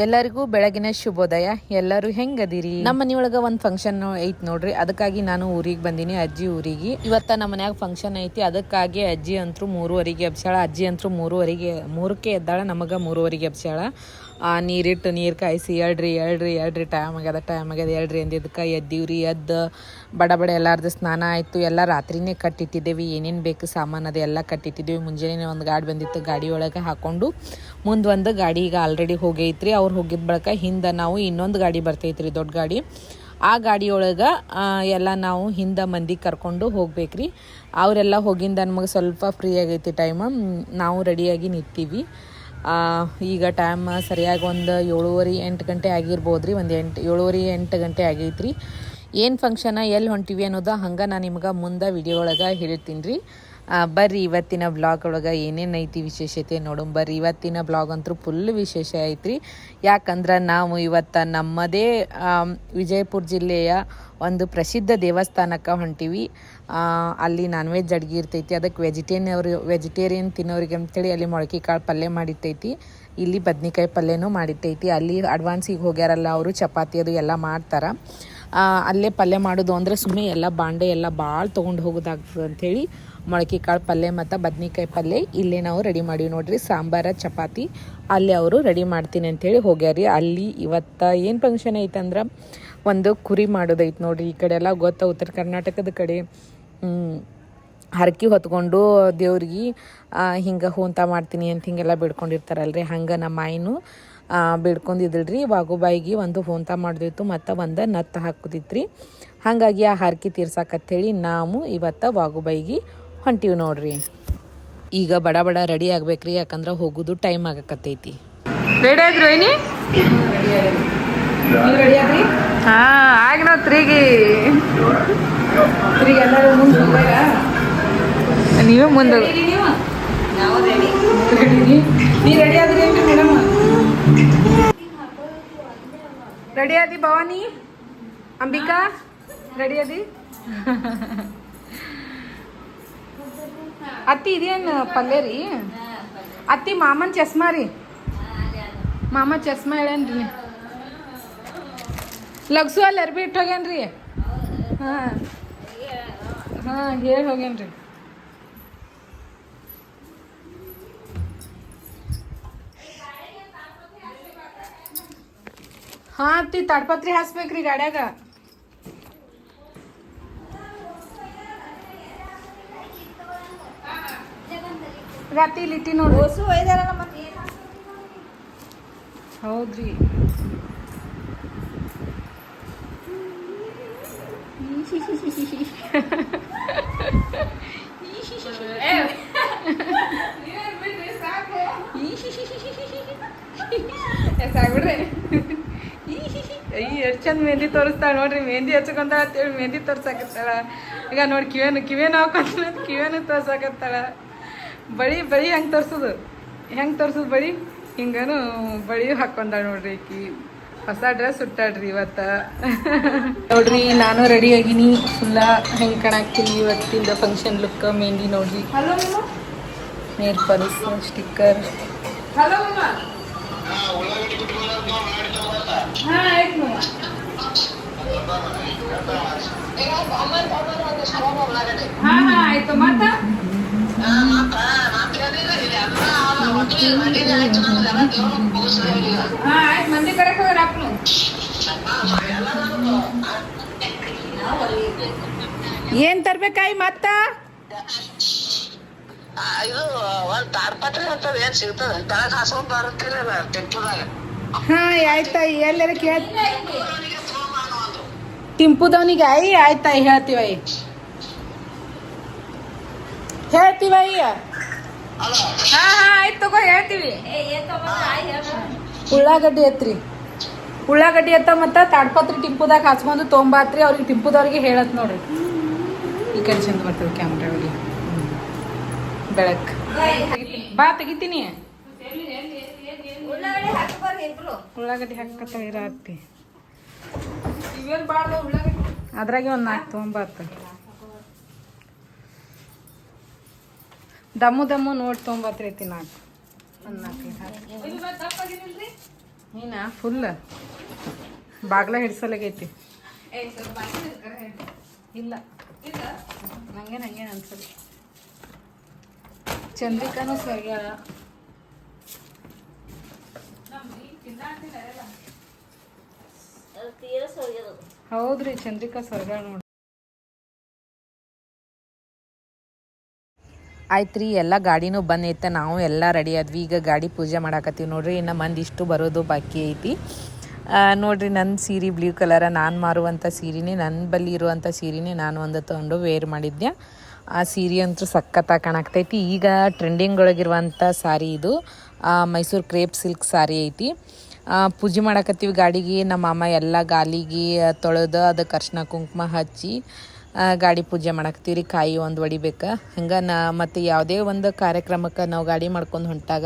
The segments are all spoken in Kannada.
ಎಲ್ಲರಿಗೂ ಬೆಳಗಿನ ಶುಭೋದಯ. ಎಲ್ಲರೂ ಹೆಂಗದಿರಿ? ನಮ್ಮ ಮನೆಯೊಳಗೆ ಒಂದು ಫಂಕ್ಷನ್ ಐತಿ ನೋಡ್ರಿ, ಅದಕ್ಕಾಗಿ ನಾನು ಊರಿಗೆ ಬಂದೀನಿ, ಅಜ್ಜಿ ಊರಿಗೆ. ಇವತ್ತ ನಮ್ಮ ಮನ್ಯಾಗ ಫಂಕ್ಷನ್ ಐತಿ, ಅದಕ್ಕಾಗಿ ಅಜ್ಜಿ ಅಂತೂ 3:30 ಎಬ್ಸಾಳ. ಅಜ್ಜಿ ಅಂತೂ 3:03ಕ್ಕೆ ಎದ್ದಾಳ, ನಮಗೆ 3:30ಗೆ ಎಬ್ಸಾಳ. ನೀರಿಟ್ಟು ನೀರು ಕಾಯಿಸಿ ಹೇಳ್ರಿ ಟೈಮ್ ಆಗ್ಯದ ಹೇಳ್ರಿ ಅಂದಿದ್ದಕ್ಕೆ ಎದ್ದೀವ್ರಿ. ಎದ್ದು ಬಡ ಎಲ್ಲಾರ್ದು ಸ್ನಾನ ಆಯಿತು. ಎಲ್ಲ ರಾತ್ರಿನೇ ಕಟ್ಟಿಟ್ಟಿದ್ದೇವೆ, ಏನೇನು ಬೇಕು ಸಾಮಾನು ಅದೆಲ್ಲ ಕಟ್ಟಿಟ್ಟಿದ್ದೇವೆ. ಮುಂಜಾನೆ ಒಂದು ಗಾಡಿ ಬಂದಿತ್ತು, ಗಾಡಿ ಒಳಗೆ ಹಾಕ್ಕೊಂಡು ಮುಂದೆ ಒಂದು ಗಾಡಿ ಈಗ ಆಲ್ರೆಡಿ ಹೋಗೈತ್ರಿ. ಅವ್ರು ಹೋಗಿದ್ದ ಬಳಿಕ ಹಿಂದೆ ನಾವು ಇನ್ನೊಂದು ಗಾಡಿ ಬರ್ತೈತ್ರಿ, ದೊಡ್ಡ ಗಾಡಿ. ಆ ಗಾಡಿಯೊಳಗೆ ಎಲ್ಲ ನಾವು ಹಿಂದೆ ಮಂದಿ ಕರ್ಕೊಂಡು ಹೋಗ್ಬೇಕ್ರಿ. ಅವರೆಲ್ಲ ಹೋಗಿಂದ ನಮಗೆ ಸ್ವಲ್ಪ ಫ್ರೀ ಆಗೈತಿ ಟೈಮ್, ನಾವು ರೆಡಿಯಾಗಿ ನಿಂತೀವಿ. ಈಗ ಟೈಮ್ ಸರಿಯಾಗಿ ಒಂದು 7:30-8 ಗಂಟೆ ಆಗಿರ್ಬೋದು ರೀ. ಒಂದು 7:30-8 ಗಂಟೆ ಆಗೈತ್ರಿ. ಏನು ಫಂಕ್ಷನ, ಎಲ್ಲಿ ಹೊಂಟಿವಿ ಅನ್ನೋದು ಹಂಗೆ ನಾನು ನಿಮ್ಗೆ ಮುಂದೆ ವಿಡಿಯೋ ಒಳಗೆ ಹೇಳ್ತೀನಿ ರೀ. ಬರ್ರಿ ಇವತ್ತಿನ ಬ್ಲಾಗ್ ಒಳಗೆ ಏನೇನು ಐತಿ ವಿಶೇಷತೆ ನೋಡೋಣ ಬರ್ರಿ. ಇವತ್ತಿನ ಬ್ಲಾಗ್ ಅಂತೂ ಫುಲ್ ವಿಶೇಷ ಐತ್ರಿ. ಯಾಕಂದ್ರೆ ನಾವು ಇವತ್ತು ನಮ್ಮದೇ ವಿಜಯಪುರ ಜಿಲ್ಲೆಯ ಒಂದು ಪ್ರಸಿದ್ಧ ದೇವಸ್ಥಾನಕ್ಕೆ ಹೊಂಟಿವಿ. ಅಲ್ಲಿ ನಾನ್ ವೆಜ್ ಅಡುಗೆ ಇರ್ತೈತಿ, ಅದಕ್ಕೆ ವೆಜಿಟೇರಿಯನ್ ತಿನ್ನೋರಿಗೆ ಅಂತೇಳಿ ಅಲ್ಲಿ ಮೊಳಕೆ ಕಾಳು ಪಲ್ಯ ಮಾಡಿರ್ತೈತಿ, ಇಲ್ಲಿ ಬದ್ನಿಕಾಯಿ ಪಲ್ಯನೂ ಮಾಡಿರ್ತೈತಿ. ಅಲ್ಲಿ ಅಡ್ವಾನ್ಸಿಗೆ ಹೋಗ್ಯಾರಲ್ಲ ಅವರು ಚಪಾತಿ ಅದು ಎಲ್ಲ ಮಾಡ್ತಾರೆ. ಅಲ್ಲೇ ಪಲ್ಯ ಮಾಡೋದು ಅಂದರೆ ಸುಮ್ಮನೆ ಎಲ್ಲ ಬಾಂಡೆ ಎಲ್ಲ ಭಾಳ ತೊಗೊಂಡು ಹೋಗೋದಾಗ್ತದೆ ಅಂಥೇಳಿ ಮೊಳಕೆ ಕಾಳು ಪಲ್ಯ ಮತ್ತು ಬದ್ನಿಕಾಯಿ ಪಲ್ಯ ಇಲ್ಲೇ ನಾವು ರೆಡಿ ಮಾಡೀವಿ ನೋಡ್ರಿ. ಸಾಂಬಾರ ಚಪಾತಿ ಅಲ್ಲಿ ಅವರು ರೆಡಿ ಮಾಡ್ತೀನಿ ಅಂಥೇಳಿ ಹೋಗ್ಯಾರಿ. ಅಲ್ಲಿ ಇವತ್ತು ಏನು ಫಂಕ್ಷನ್ ಐತಂದ್ರೆ ಒಂದು ಕುರಿ ಮಾಡೋದೈತೆ ನೋಡ್ರಿ. ಈ ಕಡೆ ಎಲ್ಲ ಗೊತ್ತಾ, ಉತ್ತರ ಕರ್ನಾಟಕದ ಕಡೆ ಹರಕೆ ಹೊತ್ಕೊಂಡು ದೇವ್ರಿಗೆ ಹಿಂಗೆ ಹೋಂತ ಮಾಡ್ತೀನಿ ಅಂತ ಹಿಂಗೆಲ್ಲ ಬಿಡ್ಕೊಂಡಿರ್ತಾರಲ್ರಿ. ಹಂಗೆ ನಮ್ಮ ಆಯಿನೂ ಬಿಡ್ಕೊಂಡಿದ್ರಿ. ವಾಗುಬಾಯಿಗೆ ಒಂದು ಹೋಂತ ಮಾಡಿದಿತ್ತು ಮತ್ತು ಒಂದು ನತ್ತು ಹಾಕೋದಿತ್ರಿ. ಹಾಗಾಗಿ ಆ ಹರಕೆ ತೀರ್ಸಕತ್ತೇಳಿ ನಾವು ಇವತ್ತು ವಾಗುಬಾಯಿಗೆ ಹೊಂಟೀವಿ ನೋಡ್ರಿ. ಈಗ ಬಡ ರೆಡಿ ಆಗ್ಬೇಕ್ರಿ, ಯಾಕಂದ್ರೆ ಹೋಗೋದು ಟೈಮ್ ಆಗಕತ್ತೈತಿ. ರೆಡಿ ಆದ್ರಿ ಏನಿ? ರೆಡಿ ಆದ್ರಿ? ಹಾಂ ಆಗ ನಾವು ತ್ರೀಗೆ ಎಲ್ಲರೂ ಮುಂದೆ ನೀವೇ ಮುಂದೆ ನೀ ರೆಡಿ ಆದ್ರಿ ಏನ್ರಿ ಮೇಡಮ್? ರೆಡಿ ಆದಿ ಭವಾನಿ, ಅಂಬಿಕಾ ರೆಡಿ ಆದಿ? ಅತ್ತಿ ಇದೇನು ಪಲ್ಯ ರೀ? ಅತ್ತಿ ಮಾಮನ್ ಚಸ್ಮಾ ರೀ, ಮಾಮ ಚಸ್ಮಾ ಹೇಳೇನ್ರಿ. ಲಗ್ಸು ಅಲ್ಲಿ ಅರ್ಬಿ ಇಟ್ಟು ಹೋಗ್ಯಾನ್ರಿ. ಹಾಂ ಹೇಳಿ ಹೋಗ್ಯಾನ್ರಿ. ಹಾಂ ಅತ್ತಿ ತಾಡ್ಪತ್ರಿ ಹಾಸ್ಬೇಕ್ರಿ ಗಾಡ್ಯಾಗ. ರಾತ್ರಿ ಇಟ್ಟಿ ನೋಡಿ. ಹೌದ್ರಿ. ಸಾಕ್ಬಿಡ್ರಿ. ಎಷ್ಟು ಚಂದ ಮೆಹಂದಿ ತೋರಿಸ್ತಾಳ ನೋಡ್ರಿ. ಮೆಹಂದಿ ಹಚ್ಕೊಂತಾಳ ಅಂತೇಳಿ ಮೆಹಂದಿ ತೋರ್ಸಾಕತ್ತಾಳ. ಈಗ ನೋಡಿ ಕಿವೇನು ಹಾಕೊಂತ ಕಿವೇನು ತೋರ್ಸಾಕತ್ತಾಳ. ಬಳಿ ಹೆಂಗೆ ತೋರ್ಸೋದು ಬಳಿ ಹಿಂಗನು ಬಳಿ ಹಾಕೊಂಡಾಳ ನೋಡ್ರಿ. ಈಕಿ ಹೊಸ ಡ್ರೆಸ್ ಉಟ್ಟಾಳ್ರಿ ಇವತ್ತು. ನೋಡ್ರಿ ನಾನು ರೆಡಿ ಆಗೀನಿ, ಫುಲ್ಲ ಹೆಂಗೆ ಕಾಣಾಕ್ತೀನಿ ಇವತ್ತಿಂದ ಫಂಕ್ಷನ್ ಲುಕ್. ಮೆಹಂದಿ ನೋಡ್ರಿ, ನೇಲ್ ಪಾಲಿಶ್, ಸ್ಟಿಕ್ಕರ್. ಆಯ್ತು ಮತ್ತೆ ಮಂದಿ ಕರೆಕ್ಟ್ ಹೋಗ್ಯಾರ. ಏನ್ ತರ್ಬೇಕಾಯಿ ಮತ್ತ? ಹಾ ಆಯ್ತಾ, ಎಲ್ಲಾರ ಕೇಳ ಟಿಂಪುದವನಿಗೆ ಆಯ್ತಾ ಹೇಳ್ತೀವಯ್ಯ. ಹಾ ಆಯ್ತು ತಗೋ ಹೇಳ್ತೀವಿ. ಉಳ್ಳಾಗಡ್ಡಿ ಎತ್ರಿ, ಉಳ್ಳಾಗಡ್ಡಿ ಎತ್ತ ಮತ್ತು ತಾಡ್ಪತ್ರಿ ಟಿಂಪುದಾಗ ಹಾಸ್ಕೊಂಡು ತೊಗೊಂಬಾತ್ರಿ. ಅವ್ರಿಗೆ ಟಿಂಪುದವ್ರಿಗೆ ಹೇಳತ್ ನೋಡ್ರಿ. ಈ ಕಡೆ ಚಂದ ಬರ್ತದೆ ಕ್ಯಾಮ್ರಾ ಒಳಗೆ ಬೆಳಕ್. ಬಾ ತೆಗಿತೀನಿ. ಉಳ್ಳಾಗಡ್ಡಿ ಹಾಕತ್ತ ಇರಾಕ್ತಿ. ಅದ್ರಾಗೆ ಒಂದು 4 ತೊಗೊಂಬಾತ. ದಮ್ಮು ನೋಡಿ ತೊಗೊಂಬತ್ರಿ. 4 ಒಂದು 4 ನೀನಾ ಫುಲ್ ಬಾಗ್ಲ ಹಿಡ್ಸಲಾಗೈತಿ ಇಲ್ಲ ನಂಗೇನು ಅನ್ಸಲ್ಲ. ಚಂದ್ರಿಕಾನು ಸರಿಯಾಳ ಹೌದ್ರಿ, ಚಂದ್ರಿಕಾ ಸ್ವರ್ಗ ನೋಡಿ. ಆಯ್ತು ರೀ, ಎಲ್ಲ ಗಾಡಿನೂ ಬಂದೈತೆ, ನಾವು ಎಲ್ಲ ರೆಡಿ ಆದ್ವಿ. ಈಗ ಗಾಡಿ ಪೂಜೆ ಮಾಡಾಕತ್ತೀವಿ ನೋಡ್ರಿ. ಇನ್ನು ಮಂದಿ ಇಷ್ಟು ಬರೋದು ಬಾಕಿ ಐತಿ ನೋಡ್ರಿ. ನನ್ನ ಸೀರೆ ಬ್ಲೂ ಕಲರ, ನಾನು ಮಾರುವಂಥ ಸೀರೆನೇ, ನನ್ನ ಬಳಿ ಇರುವಂಥ ಸೀರೆನೇ ನಾನು ಒಂದು ತೊಗೊಂಡು ವೇರ್ ಮಾಡಿದ್ದೆ. ಆ ಸೀರೆ ಅಂತೂ ಸಖತ್ತಾಗಿ ಕಾಣಾಕ್ತೈತಿ. ಈಗ ಟ್ರೆಂಡಿಂಗ್ ಒಳಗಿರುವಂಥ ಸಾರಿ ಇದು ಮೈಸೂರು ಕ್ರೇಪ್ ಸಿಲ್ಕ್ ಸಾರಿ ಐತಿ. ಪೂಜೆ ಮಾಡಾಕತ್ತೀವಿ ಗಾಡಿಗೆ. ನಮ್ಮ ಅಮ್ಮ ಎಲ್ಲ ಗಾಲಿಗೆ ತೊಳೆದು ಅದಕ್ಕೆ ಅರ್ಶಿನ ಕುಂಕುಮ ಹಚ್ಚಿ ಗಾಡಿ ಪೂಜೆ ಮಾಡಾಕ್ತೀವಿ ರೀ. ಕಾಯಿ ಒಂದು ಒಡಿಬೇಕು. ಹಂಗೆ ಮತ್ತು ಯಾವುದೇ ಒಂದು ಕಾರ್ಯಕ್ರಮಕ್ಕೆ ನಾವು ಗಾಡಿ ಮಾಡ್ಕೊಂಡು ಹೊಂಟಾಗ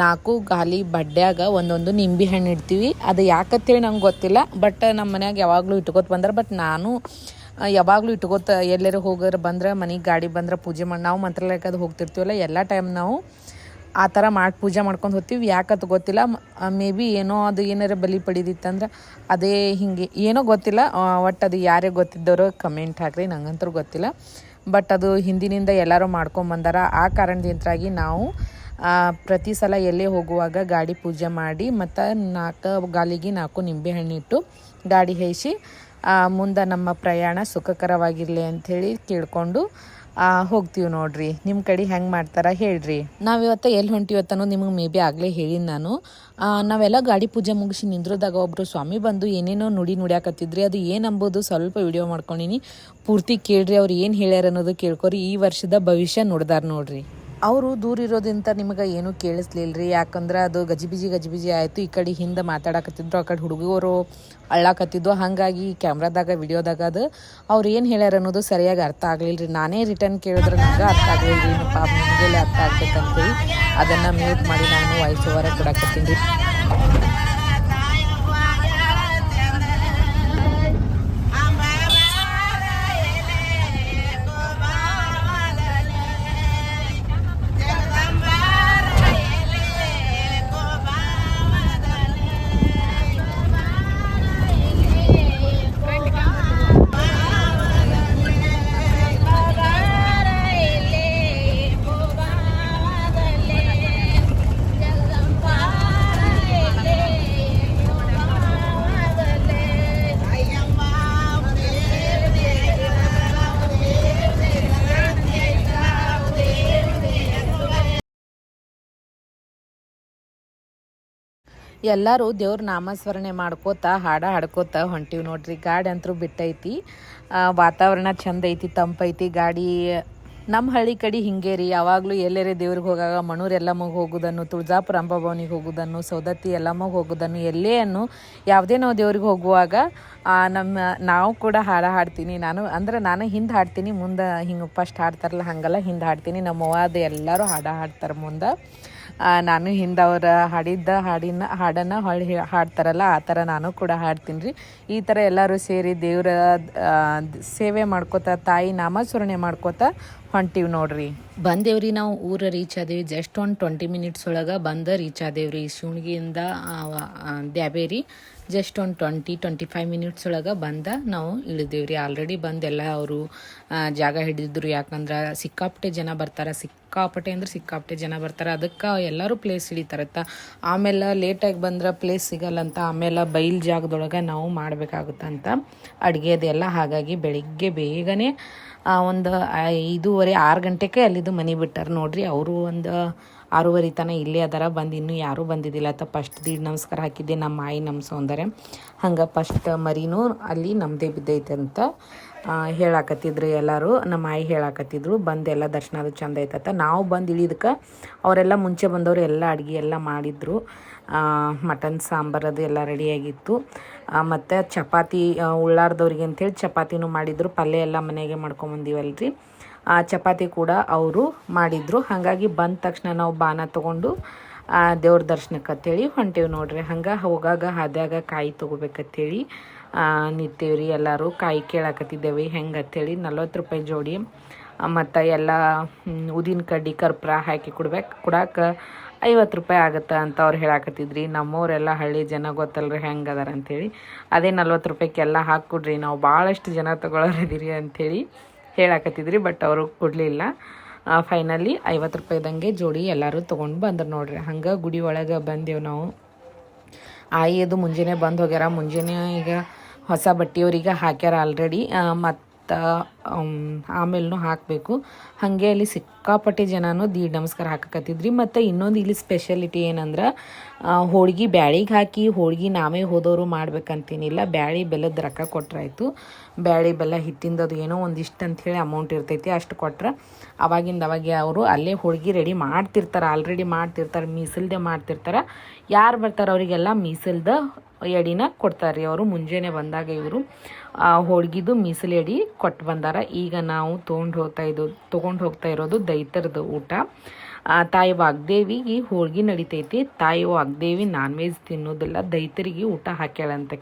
4 ಗಾಲಿ ಬಡ್ಡ್ಯಾಗ ಒಂದೊಂದು ನಿಂಬೆ ಹಣ್ಣು ಇಡ್ತೀವಿ. ಅದು ಯಾಕಂತೇಳಿ ನಂಗೆ ಗೊತ್ತಿಲ್ಲ, ಬಟ್ ನಮ್ಮ ಮನ್ಯಾಗ ಯಾವಾಗಲೂ ಇಟ್ಕೋತ ಬಂದ್ರೆ, ಬಟ್ ನಾನು ಯಾವಾಗಲೂ ಇಟ್ಕೋತ ಎಲ್ಲರೂ ಹೋಗೋರು ಬಂದ್ರೆ, ಮನೆಗೆ ಗಾಡಿ ಬಂದ್ರೆ ಪೂಜೆ ಮಾಡಿ, ನಾವು ಮಂತ್ರಾಲಯಕ್ಕೆ ಅದು ಹೋಗ್ತಿರ್ತೀವಲ್ಲ, ಎಲ್ಲ ಟೈಮ್ ನಾವು ಆ ಥರ ಮಾಡಿ ಪೂಜೆ ಮಾಡ್ಕೊಂಡು ಹೋಗ್ತೀವಿ. ಯಾಕಂತ ಗೊತ್ತಿಲ್ಲ, ಮೇ ಬಿ ಏನೋ ಅದು ಏನಾರ ಬಲಿ ಪಡಿದಿತ್ತಂದ್ರೆ ಅದೇ ಹಿಂಗೆ ಏನೋ ಗೊತ್ತಿಲ್ಲ. ಒಟ್ಟು ಅದು ಯಾರೇ ಗೊತ್ತಿದ್ದವರು ಕಮೆಂಟ್ ಹಾಕ್ರಿ, ನಂಗಂತೂ ಗೊತ್ತಿಲ್ಲ. ಬಟ್ ಅದು ಹಿಂದಿನಿಂದ ಎಲ್ಲರೂ ಮಾಡ್ಕೊಂಬಂದಾರ. ಆ ಕಾರಣದಿಂದಾಗಿ ನಾವು ಪ್ರತಿ ಸಲ ಎಲ್ಲೇ ಹೋಗುವಾಗ ಗಾಡಿ ಪೂಜೆ ಮಾಡಿ ಮತ್ತು 4 ಗಾಲಿಗೆ 4 ನಿಂಬೆಹಣ್ಣಿಟ್ಟು ಗಾಡಿ ಹೇಸಿ ಮುಂದೆ ನಮ್ಮ ಪ್ರಯಾಣ ಸುಖಕರವಾಗಿರಲಿ ಅಂಥೇಳಿ ಕೇಳ್ಕೊಂಡು ಹೋಗ್ತೀವಿ ನೋಡ್ರಿ. ನಿಮ್ಮ ಕಡೆ ಹೆಂಗೆ ಮಾಡ್ತಾರ ಹೇಳ್ರಿ. ನಾವಿವತ್ತು ಎಲ್ಲಿ ಹೊಂಟಿವತ್ತು ಅನ್ನೋದು ನಿಮಗೆ ಮೇ ಬಿ ಆಗಲೇ ಹೇಳಿನಿ ನಾನು. ನಾವೆಲ್ಲ ಗಾಡಿ ಪೂಜೆ ಮುಗಿಸಿ ನಿಂದ್ರದಾಗ ಒಬ್ಬರು ಸ್ವಾಮಿ ಬಂದು ಏನೇನೋ ನುಡಿಯಾಕತ್ತಿದ್ರಿ. ಅದು ಏನು ಅಂಬೋದು ಸ್ವಲ್ಪ ವಿಡಿಯೋ ಮಾಡ್ಕೊಂಡಿನಿ, ಪೂರ್ತಿ ಕೇಳ್ರಿ. ಅವ್ರು ಏನು ಹೇಳ್ಯಾರ ಅನ್ನೋದು ಕೇಳ್ಕೊರಿ. ಈ ವರ್ಷದ ಭವಿಷ್ಯ ನೋಡ್ದಾರ ನೋಡ್ರಿ. ಅವರು ದೂರ ಇರೋದಿಂತ ನಿಮಗೆ ಏನೂ ಕೇಳಿಸ್ಲಿಲ್ಲ ರೀ, ಯಾಕಂದ್ರೆ ಅದು ಗಜಿಬಿಜಿ ಆಯಿತು. ಈ ಕಡೆ ಹಿಂದೆ ಮಾತಾಡಕತ್ತಿದ್ರು, ಆ ಕಡೆ ಹುಡುಗರು ಅಳ್ಳಾಕತ್ತಿದ್ದು. ಹಾಗಾಗಿ ಕ್ಯಾಮ್ರಾದಾಗ ವಿಡಿಯೋದಾಗ ಅದು ಅವ್ರು ಏನು ಹೇಳ್ಯಾರ ಅನ್ನೋದು ಸರಿಯಾಗಿ ಅರ್ಥ ಆಗಲಿಲ್ಲ ರೀ. ನಾನೇ ರಿಟರ್ನ್ ಕೇಳಿದ್ರೆ ನಂಗೆ ಅರ್ಥ ಆಗಲಿಲ್ಲ ರೀ. ಪಾಪ ನಿಮಗೆಲ್ಲ ಅರ್ಥ ಆಗ್ಬೇಕಂತೇಳಿ ಅದನ್ನು ಮ್ಯೂಟ್ ಮಾಡಿ ನಾನು ವಾಯ್ಸ್ ಓವರ ಕೊಡಕತ್ತೀನಿ ರೀ. ಎಲ್ಲರೂ ದೇವ್ರ ನಾಮಸ್ಮರಣೆ ಮಾಡ್ಕೋತ ಹಾಡ್ಕೋತ ಹೊಂಟಿವಿ ನೋಡ್ರಿ. ಗಾಡಿ ಅಂತೂ ಬಿಟ್ಟೈತಿ. ವಾತಾವರಣ ಚಂದ ಐತಿ, ತಂಪೈತಿ. ಗಾಡಿ ನಮ್ಮ ಹಳ್ಳಿ ಕಡೆ ಹಿಂಗೆ ರೀ, ಯಾವಾಗಲೂ ಎಲ್ಲರೇ ದೇವ್ರಿಗೆ ಹೋಗಾಗ ಮಣೂರು ಎಲ್ಲಮ್ಮಗೆ ಹೋಗೋದನ್ನು, ತುಳಜಾಪುರ ಅಂಬಾಭವನಿಗೆ ಹೋಗೋದನ್ನು, ಸೌದತ್ತಿ ಎಲ್ಲಮ್ಮಗೆ ಹೋಗೋದನ್ನು, ಎಲ್ಲೇ ಯಾವುದೇ ನಾವು ದೇವ್ರಿಗೆ ಹೋಗುವಾಗ ನಾವು ಕೂಡ ಹಾಡ್ತೀನಿ. ನಾನು ಹಿಂದೆ ಹಾಡ್ತೀನಿ, ಮುಂದೆ ಹಿಂಗೆ ಫಸ್ಟ್ ಹಾಡ್ತಾರಲ್ಲ ಹಂಗಲ್ಲ, ಹಿಂದೆ ಹಾಡ್ತೀನಿ. ನಮ್ಮ ಅವ್ವದು ಎಲ್ಲರೂ ಹಾಡ್ತಾರೆ ಮುಂದೆ. ನಾನು ಹಿಂದೆ ಅವ್ರು ಹಾಡಿದ್ದ ಹಾಡನ್ನು ಹಾಡ್ತಾರಲ್ಲ ಆ ಥರ ನಾನು ಕೂಡ ಹಾಡ್ತೀನಿ ರೀ. ಈ ಥರ ಎಲ್ಲರೂ ಸೇರಿ ದೇವರ ಸೇವೆ ಮಾಡ್ಕೋತ ತಾಯಿ ನಾಮಸ್ಮರಣೆ ಮಾಡ್ಕೋತ ಹೊಂಟಿವಿ ನೋಡ್ರಿ. ಬಂದೇವ್ರಿ, ನಾವು ಊರ ರೀಚ್ ಆದೇವಿ. ಜಸ್ಟ್ ಒಂದು 20 ಮಿನಿಟ್ಸ್ ಒಳಗೆ ರೀಚ್ ಆದೇವ್ರಿ. ಶಿವಣಗಿಯಿಂದ ದ್ಯಾಬೇರಿ ಜಸ್ಟ್ ಒಂದು 20-25 ಮಿನಿಟ್ಸ್ ಒಳಗೆ ನಾವು ಇಳಿದೇವ್ರಿ. ಆಲ್ರೆಡಿ ಬಂದೆಲ್ಲ ಅವರು ಜಾಗ ಹಿಡಿದಿದ್ರು. ಯಾಕಂದ್ರೆ ಸಿಕ್ಕಾಪಟ್ಟೆ ಜನ ಬರ್ತಾರೆ, ಸಿಕ್ಕಾಪಟ್ಟೆ ಜನ ಬರ್ತಾರೆ. ಅದಕ್ಕೆ ಎಲ್ಲರೂ ಪ್ಲೇಸ್ ಹಿಡಿತಾರತ್ತ. ಆಮೇಲೆ ಲೇಟಾಗಿ ಬಂದ್ರೆ ಪ್ಲೇಸ್ ಸಿಗಲ್ಲಂತ. ಆಮೇಲೆ ಬೈಲ್ ಜಾಗದೊಳಗೆ ನಾವು ಮಾಡಬೇಕಾಗುತ್ತಂತ ಅಡುಗೆ ಅದೆಲ್ಲ. ಹಾಗಾಗಿ ಬೆಳಿಗ್ಗೆ ಬೇಗನೆ ಒಂದು 5:30-6 ಗಂಟೆಗೆ ಅಲ್ಲಿದ್ದು ಮನೆ ಬಿಟ್ಟಾರ ನೋಡ್ರಿ. ಅವರು ಒಂದು 6:30 ತನಕ ಇಲ್ಲೇ ಅದಾರ. ಬಂದು ಇನ್ನೂ ಯಾರೂ ಬಂದಿದ್ದಿಲ್ಲ ಅಂತ ಫಸ್ಟ್ ದೀಡ್ ನಮಸ್ಕಾರ ಹಾಕಿದ್ದೆ. ನಮ್ಮ ಆಯಿ ನಮ್ಮ ಸೌಂದರ್ಯ ಹಂಗೆ ಫಸ್ಟ್ ಮರಿನೂ ಅಲ್ಲಿ ನಮ್ಮದೇ ಬಿದ್ದೈತೆ ಅಂತ ಹೇಳಾಕತ್ತಿದ್ರು ಎಲ್ಲರೂ. ನಮ್ಮ ಆಯಿ ಹೇಳಾಕತ್ತಿದ್ರು. ಬಂದೆಲ್ಲ ದರ್ಶನ ಅದು ಚಂದ ಐತತ್ತ. ನಾವು ಬಂದು ಇಳಿದಕ್ಕೆ ಅವರೆಲ್ಲ ಮುಂಚೆ ಬಂದವರು ಎಲ್ಲ ಅಡುಗೆ ಎಲ್ಲ ಮಾಡಿದ್ರು. ಮಟನ್ ಸಾಂಬಾರು ಅದು ಎಲ್ಲ ರೆಡಿಯಾಗಿತ್ತು. ಮತ್ತು ಚಪಾತಿ ಉಳ್ಳಾರ್ದವ್ರಿಗೆ ಅಂಥೇಳಿ ಚಪಾತಿನೂ ಮಾಡಿದ್ರು. ಪಲ್ಯ ಎಲ್ಲ ಮನೆಗೆ ಮಾಡ್ಕೊಂಬಂದಿವಲ್ರಿ, ಚಪಾತಿ ಕೂಡ ಅವರು ಮಾಡಿದರು. ಹಾಗಾಗಿ ಬಂದ ತಕ್ಷಣ ನಾವು ಬಾನ ತೊಗೊಂಡು ದೇವ್ರ ದರ್ಶನಕ್ಕೆ ಅಂತೇಳಿ ಹೊಂಟೇವಿ ನೋಡ್ರಿ. ಹಂಗೆ ಹೋಗಾಗ ಹಾದ್ಯಾಗ ಕಾಯಿ ತೊಗೋಬೇಕಂತೇಳಿ ನಿಂತೇವ್ರಿ. ಎಲ್ಲರೂ ಕಾಯಿ ಕೇಳಾಕತ್ತಿದ್ದೇವೆ ಹೆಂಗೆ ಅಂಥೇಳಿ. 40 ರೂಪಾಯಿ ಜೋಡಿ. ಮತ್ತು ಎಲ್ಲ ಉದಿನ ಕಡ್ಡಿ ಕರ್ಪೂರ ಹಾಕಿ ಕೊಡಾಕ 50 ರೂಪಾಯಿ ಆಗುತ್ತೆ ಅಂತ ಅವ್ರು ಹೇಳಾಕತ್ತಿದ್ರಿ. ನಮ್ಮವರೆಲ್ಲ ಹಳ್ಳಿ ಜನ ಗೊತ್ತಲ್ರಿ ಹೆಂಗೆ ಅದಾರ ಅಂಥೇಳಿ. ಅದೇ 40 ರೂಪಾಯಿಗೆಲ್ಲ ಹಾಕ್ಕೊಡ್ರಿ, ನಾವು ಭಾಳಷ್ಟು ಜನ ತೊಗೊಳೋರಿದ್ದೀರಿ ಅಂಥೇಳಿ ಹೇಳಾಕತ್ತಿದ್ರಿ. ಬಟ್ ಅವರು ಕೊಡಲಿಲ್ಲ. ಫೈನಲಿ 50 ರೂಪಾಯಿದಂಗೆ ಜೋಡಿ ಎಲ್ಲರೂ ತೊಗೊಂಡು ಬಂದ್ರು ನೋಡ್ರಿ. ಹಂಗೆ ಗುಡಿ ಒಳಗೆ ಬಂದೆವು ನಾವು. ಆಯಿದು ಮುಂಜಾನೆ ಬಂದು ಹೋಗ್ಯಾರ. ಮುಂಜಾನೆ ಈಗ ಹೊಸ ಬಟ್ಟೆಯವ್ರಿಗೆ ಹಾಕ್ಯಾರ ಆಲ್ರೆಡಿ. ಮತ್ತು ಆಮೇಲೆ ಹಾಕಬೇಕು. ಹಾಗೆ ಅಲ್ಲಿ ಸಿಕ್ಕಾಪಟ್ಟೆ ಜನನೂ ನಮಸ್ಕಾರ ಹಾಕಕತ್ತಿದ್ರಿ. ಮತ್ತು ಇನ್ನೊಂದು ಇಲ್ಲಿ ಸ್ಪೆಷಾಲಿಟಿ ಏನಂದ್ರೆ ಹೋಳ್ಗೆ ಬ್ಯಾಳಿಗೆ ಹಾಕಿ ಹೋಳ್ಗೆ ನಾವೇ ಹೋದವರು ಮಾಡ್ಬೇಕಂತೇನಿಲ್ಲ. ಬ್ಯಾಳಿ ಬೆಲ್ಲದ ರೊಕ್ಕ ಕೊಟ್ರಾಯ್ತು. ಬ್ಯಾಳಿ ಬೆಲ್ಲ ಹಿಟ್ಟಿಂದದು ಏನೋ ಒಂದಿಷ್ಟು ಅಂಥೇಳಿ ಅಮೌಂಟ್ ಇರ್ತೈತಿ, ಅಷ್ಟು ಕೊಟ್ರೆ ಅವಾಗಿಂದ ಅವಾಗ ಅವರು ಅಲ್ಲೇ ಹೋಳ್ಗೆ ರೆಡಿ ಮಾಡ್ತಿರ್ತಾರೆ, ಆಲ್ರೆಡಿ ಮಾಡ್ತಿರ್ತಾರೆ, ಮೀಸಲ್ದೆ ಮಾಡ್ತಿರ್ತಾರೆ. ಯಾರು ಬರ್ತಾರೆ ಅವರಿಗೆಲ್ಲ ಮೀಸಲ್ದ ಎಡಿನ ಕೊಡ್ತಾರೆ ರೀ ಅವರು. ಮುಂಜಾನೆ ಬಂದಾಗ ಇವರು ಹೋಳ್ಗಿದು ಮೀಸಲು ಎಡಿ ಕೊಟ್ಟು ಬಂದಾರ. ಈಗ ನಾವು ತೊಗೊಂಡು ಹೋಗ್ತಾ ಇರೋದು ದೈತರದ್ದು ಊಟ. ತಾಯಿ ವಾಗ್ದೇವಿಗೆ ಹೋಳ್ಗೆ ನಡಿತೈತಿ. ತಾಯಿ ವಾಗ್ದೇವಿ ನಾನ್ ವೆಜ್ ತಿನ್ನೋದಿಲ್ಲ, ದೈತರಿಗೆ ಊಟ ಹಾಕ್ಯಾಳಂತ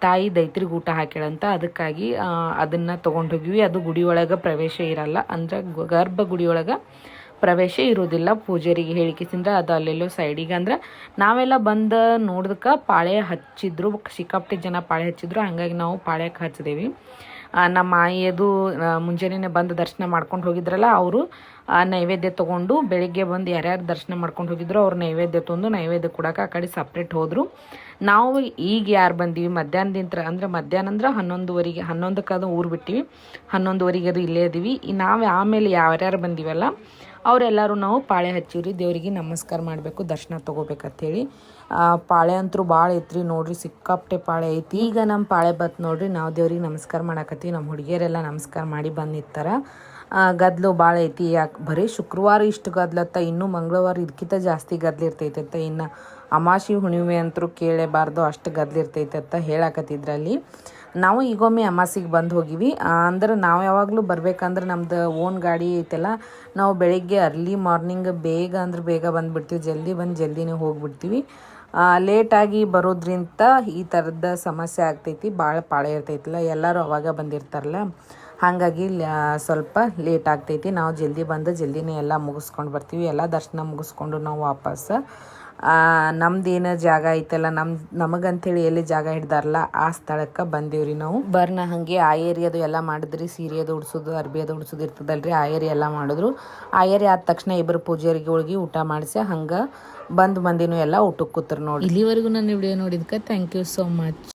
ತಾಯಿ ದೈತ್ರಿಗೆ ಊಟ ಹಾಕ್ಯಾಳಂತ. ಅದಕ್ಕಾಗಿ ಅದನ್ನು ತೊಗೊಂಡೋಗಿವಿ. ಅದು ಗುಡಿ ಒಳಗೆ ಪ್ರವೇಶ ಇರಲ್ಲ, ಅಂದ್ರೆ ಗರ್ಭ ಗುಡಿ ಒಳಗೆ ಪ್ರವೇಶ ಇರೋದಿಲ್ಲ. ಪೂಜಾರಿಗೆ ಹೇಳಿಕೆಸಿಂದ ಅದು ಅಲ್ಲೆಲ್ಲೋ ಸೈಡಿಗೆ, ಅಂದ್ರೆ ನಾವೆಲ್ಲ ಬಂದು ನೋಡಿದಕ್ಕೆ ಪಾಳೆ ಹಚ್ಚಿದ್ರು, ಸಿಕ್ಕಾಪಟ್ಟೆ ಜನ ಪಾಳೆ ಹಚ್ಚಿದ್ರು. ಹಾಗಾಗಿ ನಾವು ಪಾಳ್ಯಕ್ಕೆ ಹಚ್ಚಿದೇವಿ. ನಮ್ಮ ಆಯಿಯದು ಮುಂಜಾನೆ ಬಂದು ದರ್ಶನ ಮಾಡ್ಕೊಂಡು ಹೋಗಿದ್ರಲ್ಲ, ಅವರು ನೈವೇದ್ಯ ತೊಗೊಂಡು ಬೆಳಿಗ್ಗೆ ಬಂದು ಯಾರ್ಯಾರು ದರ್ಶನ ಮಾಡ್ಕೊಂಡು ಹೋಗಿದ್ರು ಅವ್ರು ನೈವೇದ್ಯ ತೊಗೊಂಡು ನೈವೇದ್ಯ ಕೊಡೋಕೆ ಆ ಕಡೆ ಸಪ್ರೇಟ್ ಹೋದರು. ನಾವು ಈಗ ಯಾರು ಬಂದೀವಿ ಮಧ್ಯಾಹ್ನದಿಂದ, ಅಂದ್ರೆ ಮಧ್ಯಾಹ್ನ ಅಂದ್ರೆ 11:30, 11ಕ್ಕೆ ಅದು ಊರು ಬಿಟ್ಟಿವಿ, 11:30 ಅದು ಇಲ್ಲೇ ಇದೀವಿ. ನಾವು ಆಮೇಲೆ ಯಾರ್ಯಾರು ಬಂದೀವಲ್ಲ ಅವರೆಲ್ಲರೂ ನಾವು ಪಾಳೆ ಹಚ್ಚಿವ್ರಿ. ದೇವರಿಗೆ ನಮಸ್ಕಾರ ಮಾಡಬೇಕು, ದರ್ಶನ ತೊಗೋಬೇಕಂತೇಳಿ. ಪಾಳೆ ಅಂತೂ ಭಾಳ ಐತ್ರಿ ನೋಡ್ರಿ, ಸಿಕ್ಕಾಪಟ್ಟೆ ಪಾಳೆ ಐತಿ. ಈಗ ನಮ್ಮ ಪಾಳೆ ಬತ್ ನೋಡ್ರಿ, ನಾವು ದೇವ್ರಿಗೆ ನಮಸ್ಕಾರ ಮಾಡಾಕತ್ತೀವಿ. ನಮ್ಮ ಹುಡುಗಿಯರೆಲ್ಲ ನಮಸ್ಕಾರ ಮಾಡಿ ಬಂದಿರ್ತಾರೆ. ಗದ್ಲು ಭಾಳ ಐತಿ. ಯಾಕೆ ಬರೀ ಶುಕ್ರವಾರ ಇಷ್ಟು ಗದ್ಲತ್ತ, ಇನ್ನೂ ಮಂಗಳವಾರ ಇದಕ್ಕಿಂತ ಜಾಸ್ತಿ ಗದ್ಲಿರ್ತೈತತ್ತ. ಇನ್ನು ಅಮಾಸಿ ಹುಣ್ಣಿಮೆ ಅಂತರೂ ಕೇಳೇಬಾರ್ದು, ಅಷ್ಟು ಗದ್ಲಿರ್ತೈತತ್ತ ಹೇಳಾಕತ್ತಿದ್ರಲ್ಲಿ. ನಾವು ಈಗೊಮ್ಮೆ ಅಮಾಸಿಗೆ ಬಂದು ಹೋಗಿವಿ. ಅಂದ್ರೆ ನಾವು ಯಾವಾಗಲೂ ಬರ್ಬೇಕಂದ್ರೆ ನಮ್ದು ಓನ್ ಗಾಡಿ ಐತಲ್ಲ, ನಾವು ಬೆಳಿಗ್ಗೆ ಅರ್ಲಿ ಮಾರ್ನಿಂಗ್ ಬೇಗ ಬಂದುಬಿಡ್ತೀವಿ. ಜಲ್ದಿ ಬಂದು ಜಲ್ದಿನೇ ಹೋಗ್ಬಿಡ್ತೀವಿ. ಲೇಟಾಗಿ ಬರೋದ್ರಿಂದ ಈ ಥರದ ಸಮಸ್ಯೆ ಆಗ್ತೈತಿ. ಭಾಳ ಪಾಳೆ ಇರ್ತೈತಿಲ್ಲ, ಎಲ್ಲರೂ ಅವಾಗ ಬಂದಿರ್ತಾರಲ್ಲ, ಹಾಗಾಗಿ ಸ್ವಲ್ಪ ಲೇಟ್ ಆಗ್ತೈತಿ. ನಾವು ಜಲ್ದಿ ಬಂದು ಜಲ್ದಿನೇ ಎಲ್ಲ ಮುಗಿಸ್ಕೊಂಡು ಬರ್ತೀವಿ. ಎಲ್ಲ ದರ್ಶನ ಮುಗಿಸ್ಕೊಂಡು ನಾವು ವಾಪಸ್ ನಮ್ದೇನು ಜಾಗ ಐತಲ್ಲ, ನಮಗಂಥೇಳಿ ಎಲ್ಲಿ ಜಾಗ ಹಿಡ್ದಾರಲ್ಲ ಆ ಸ್ಥಳಕ್ಕೆ ಬಂದೀವ್ರಿ ನಾವು. ಬರ್ನ ಹಾಗೆ ಆಯೇರಿ ಅದು ಎಲ್ಲ ಮಾಡಿದ್ರಿ. ಸೀರೆ ಅದು ಉಡ್ಸೋದು, ಅರ್ಬಿ ಅದು ಉಡ್ಸೋದು ಇರ್ತದಲ್ರಿ, ಆಯೇರಿ ಎಲ್ಲ ಮಾಡಿದ್ರು. ಆಯೇರಿ ಆದ ತಕ್ಷಣ ಇಬ್ಬರು ಪೂಜಾರಿಗೆ ಹೋಗಿ ಊಟ ಮಾಡಿಸಿ ಹಂಗೆ ಬಂದಿನೂ ಎಲ್ಲ ಊಟಕ್ಕೆ ಕೂತ್ರು ನೋಡಿ. ಇಲ್ಲಿವರೆಗೂ ನನ್ನ ವಿಡಿಯೋ ನೋಡಿದ್ಕೆ ಥ್ಯಾಂಕ್ ಯು ಸೋ ಮಚ್.